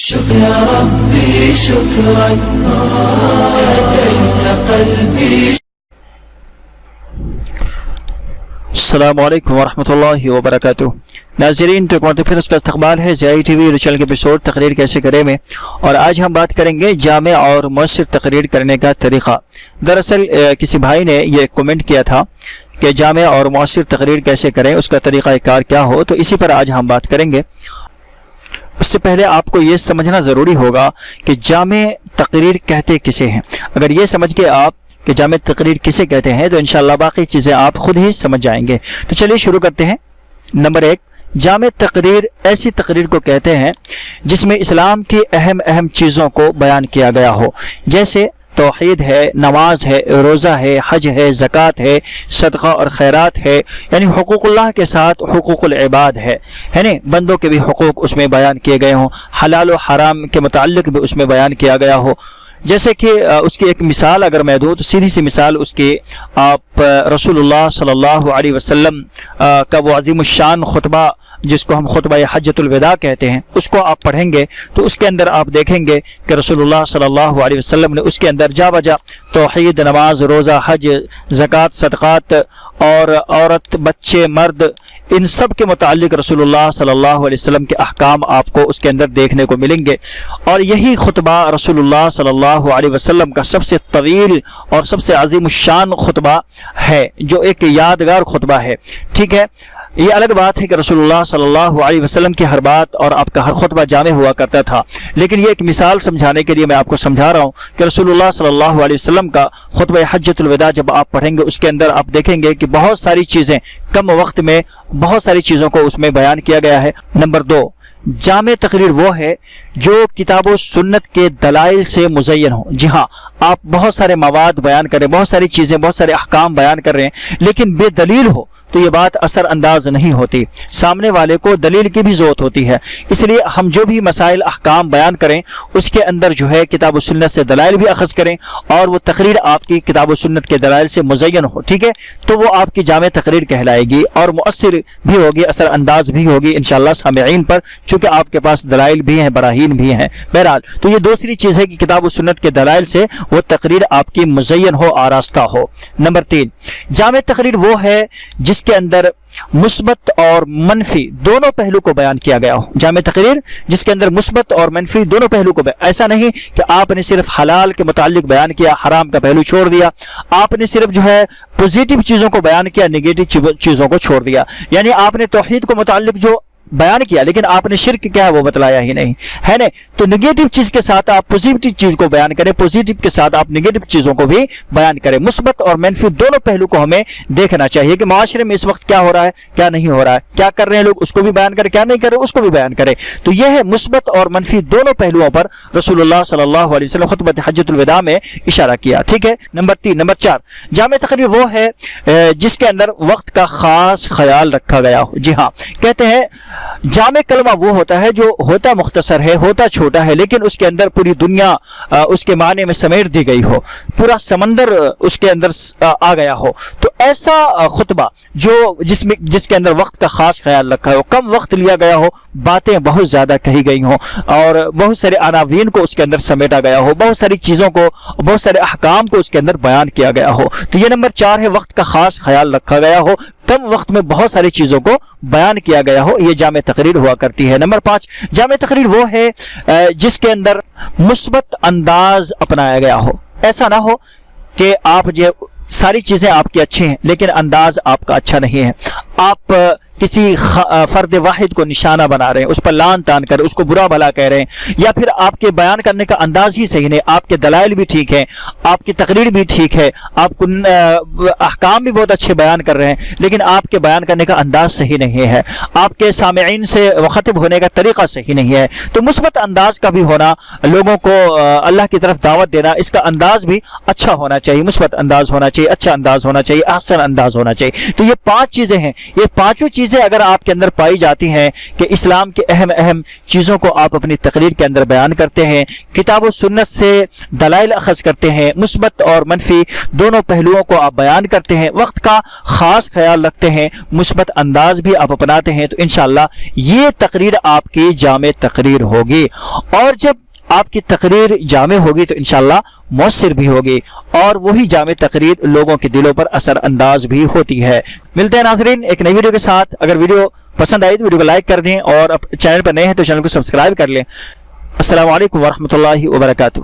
شكرا ربي شكرا هديت قلبي. السلام علیکم ورحمۃ اللہ وبرکاتہ. ناظرین، تو ایک مرتبہ اس کا استقبال ہے زی ٹی وی چینل کے ایپیسوڈ تقریر کیسے کرے میں، اور آج ہم بات کریں گے جامع اور مؤثر تقریر کرنے کا طریقہ. دراصل کسی بھائی نے یہ کمنٹ کیا تھا کہ جامع اور مؤثر تقریر کیسے کریں، اس کا طریقہ کار کیا ہو، تو اسی پر آج ہم بات کریں گے. اس سے پہلے آپ کو یہ سمجھنا ضروری ہوگا کہ جامع تقریر کہتے کسے ہیں. اگر یہ سمجھ کے آپ کہ جامع تقریر کسے کہتے ہیں تو انشاءاللہ باقی چیزیں آپ خود ہی سمجھ جائیں گے. تو چلیے شروع کرتے ہیں. نمبر 1، جامع تقریر ایسی تقریر کو کہتے ہیں جس میں اسلام کی اہم چیزوں کو بیان کیا گیا ہو، جیسے توحید ہے، نماز ہے، روزہ ہے، حج ہے، زکوٰۃ ہے، صدقہ اور خیرات ہے، یعنی حقوق اللہ کے ساتھ حقوق العباد ہے نا، بندوں کے بھی حقوق اس میں بیان کیے گئے ہوں، حلال و حرام کے متعلق بھی اس میں بیان کیا گیا ہو. جیسے کہ اس کی ایک مثال اگر میں دوں تو سیدھی سی مثال اس کی آپ رسول اللہ صلی اللہ علیہ وسلم کا وہ عظیم الشان خطبہ جس کو ہم خطبہ حجۃ الوداع کہتے ہیں، اس کو آپ پڑھیں گے تو اس کے اندر آپ دیکھیں گے کہ رسول اللہ صلی اللہ علیہ وسلم نے اس کے اندر جا بجا توحید، نماز، روزہ، حج، زکوٰۃ، صدقات اور عورت، بچے، مرد، ان سب کے متعلق رسول اللہ صلی اللہ علیہ وسلم کے احکام آپ کو اس کے اندر دیکھنے کو ملیں گے. اور یہی خطبہ رسول اللہ صلی اللہ علیہ وسلم کا سب سے طویل اور سب سے عظیم الشان خطبہ ہے، جو ایک یادگار خطبہ ہے. ٹھیک ہے، یہ الگ بات ہے کہ رسول اللہ صلی اللہ علیہ وسلم کی ہر بات اور آپ کا ہر خطبہ جامع ہوا کرتا تھا، لیکن یہ ایک مثال سمجھانے کے لیے میں آپ کو سمجھا رہا ہوں کہ رسول اللہ صلی اللہ علیہ وسلم کا خطبہ حجۃ الوداع جب آپ پڑھیں گے اس کے اندر آپ دیکھیں گے کہ بہت ساری چیزیں کم وقت میں بہت ساری چیزوں کو اس میں بیان کیا گیا ہے. نمبر 2، جامع تقریر وہ ہے جو کتاب و سنت کے دلائل سے مزین ہو. جی ہاں، آپ بہت سارے مواد بیان کر رہے ہیں، بہت ساری چیزیں، بہت سارے احکام بیان کر رہے ہیں، لیکن بے دلیل ہو تو یہ بات اثر انداز نہیں ہوتی، سامنے والے کو دلیل کی بھی ضرورت ہوتی ہے. اس لیے ہم جو بھی مسائل احکام بیان کریں اس کے اندر جو ہے کتاب و سنت سے دلائل بھی اخذ کریں، اور وہ تقریر آپ کی کتاب و سنت کے دلائل سے مزین ہو. ٹھیک ہے، تو وہ آپ کی جامع تقریر کہلائے گی اور مؤثر بھی ہوگی، اثر انداز بھی ہوگی انشاءاللہ سامعین پر، چونکہ آپ کے پاس دلائل بھی ہیں، براہین بھی ہیں. بہرحال تو یہ دوسری چیز ہے کہ کتاب و سنت کے دلائل سے وہ تقریر آپ کی مزین ہو، آراستہ ہو. نمبر 3، جامع تقریر وہ ہے جس کے اندر مثبت اور منفی دونوں پہلو کو بیان کیا گیا ہو. جامع تقریر جس کے اندر مثبت اور منفی دونوں پہلو کو ایسا نہیں کہ آپ نے صرف حلال کے متعلق بیان کیا، حرام کا پہلو چھوڑ دیا. آپ نے صرف جو ہے پوزیٹیو چیزوں کو بیان کیا، نیگیٹو چیزوں کو چھوڑ دیا. یعنی آپ نے توحید کو متعلق جو بیان کیا لیکن آپ نے شرک کیا ہے وہ بتلایا ہی نہیں ہے نا. تو نگیٹو چیز کے ساتھ آپ پوزیٹیو چیز کو بیان کریں، پوزیٹیو کے ساتھ آپ نگیٹو چیزوں کو بھی بیان کریں. مثبت اور منفی دونوں پہلو کو ہمیں دیکھنا چاہیے کہ معاشرے میں اس وقت کیا ہو رہا ہے، کیا نہیں ہو رہا ہے، کیا کر رہے ہیں لوگ، اس کو بھی بیان کریں، کیا نہیں کر رہے اس کو بھی بیان کریں. تو یہ ہے مثبت اور منفی دونوں پہلوؤں پر رسول اللہ صلی اللہ علیہ وسلم خطبہ حجۃ الوداع میں اشارہ کیا. ٹھیک ہے. نمبر 4، جامع تقریر وہ ہے جس کے اندر وقت کا خاص خیال رکھا گیا ہو. جی ہاں، کہتے ہیں جامع کلمہ وہ ہوتا ہے جو ہوتا مختصر ہے، ہوتا چھوٹا ہے، لیکن اس کے اندر پوری دنیا اس کے معنی میں سمیٹ دی گئی ہو، پورا سمندر اس کے اندر آ گیا ہو. تو ایسا خطبہ جس کے اندر وقت کا خاص خیال رکھا ہو، کم وقت لیا گیا ہو، باتیں بہت زیادہ کہی گئی ہوں، اور بہت سارے عناوین کو اس کے اندر سمیٹا گیا ہو، بہت ساری چیزوں کو، بہت سارے احکام کو اس کے اندر بیان کیا گیا ہو. تو یہ نمبر 4 ہے، وقت کا خاص خیال رکھا گیا ہو، کم وقت میں بہت ساری چیزوں کو بیان کیا گیا ہو، یہ جامع تقریر ہوا کرتی ہے. نمبر 5، جامع تقریر وہ ہے جس کے اندر مثبت انداز اپنایا گیا ہو. ایسا نہ ہو کہ آپ جو ساری چیزیں آپ کی اچھی ہیں لیکن انداز آپ کا اچھا نہیں ہے، آپ کسی فرد واحد کو نشانہ بنا رہے ہیں، اس پر لان تان کر اس کو برا بھلا کہہ رہے ہیں، یا پھر آپ کے بیان کرنے کا انداز ہی صحیح نہیں، آپ کے دلائل بھی ٹھیک ہیں، آپ کی تقریر بھی ٹھیک ہے، آپ کو احکام بھی بہت اچھے بیان کر رہے ہیں، لیکن آپ کے بیان کرنے کا انداز صحیح نہیں ہے، آپ کے سامعین سے مخاطب ہونے کا طریقہ صحیح نہیں ہے. تو مثبت انداز کا بھی ہونا، لوگوں کو اللہ کی طرف دعوت دینا، اس کا انداز بھی اچھا ہونا چاہیے، مثبت انداز ہونا چاہیے، اچھا انداز ہونا چاہیے، احسن انداز ہونا چاہیے. تو یہ 5 چیزیں ہیں یہ پانچوں چیزیں اگر آپ کے اندر پائی جاتی ہیں کہ اسلام کے اہم اہم چیزوں کو آپ اپنی تقریر کے اندر بیان کرتے ہیں، کتاب و سنت سے دلائل اخذ کرتے ہیں، مثبت اور منفی دونوں پہلوؤں کو آپ بیان کرتے ہیں، وقت کا خاص خیال رکھتے ہیں، مثبت انداز بھی آپ اپناتے ہیں، تو انشاءاللہ یہ تقریر آپ کی جامع تقریر ہوگی۔ اور جب آپ کی تقریر جامع ہوگی تو انشاءاللہ مؤثر بھی ہوگی، اور وہی جامع تقریر لوگوں کے دلوں پر اثر انداز بھی ہوتی ہے۔ ملتے ہیں ناظرین ایک نئی ویڈیو کے ساتھ۔ اگر ویڈیو پسند آئی تو ویڈیو کو لائک کر دیں، اور چینل پر نئے ہیں تو چینل کو سبسکرائب کر لیں۔ السلام علیکم ورحمۃ اللہ وبرکاتہ۔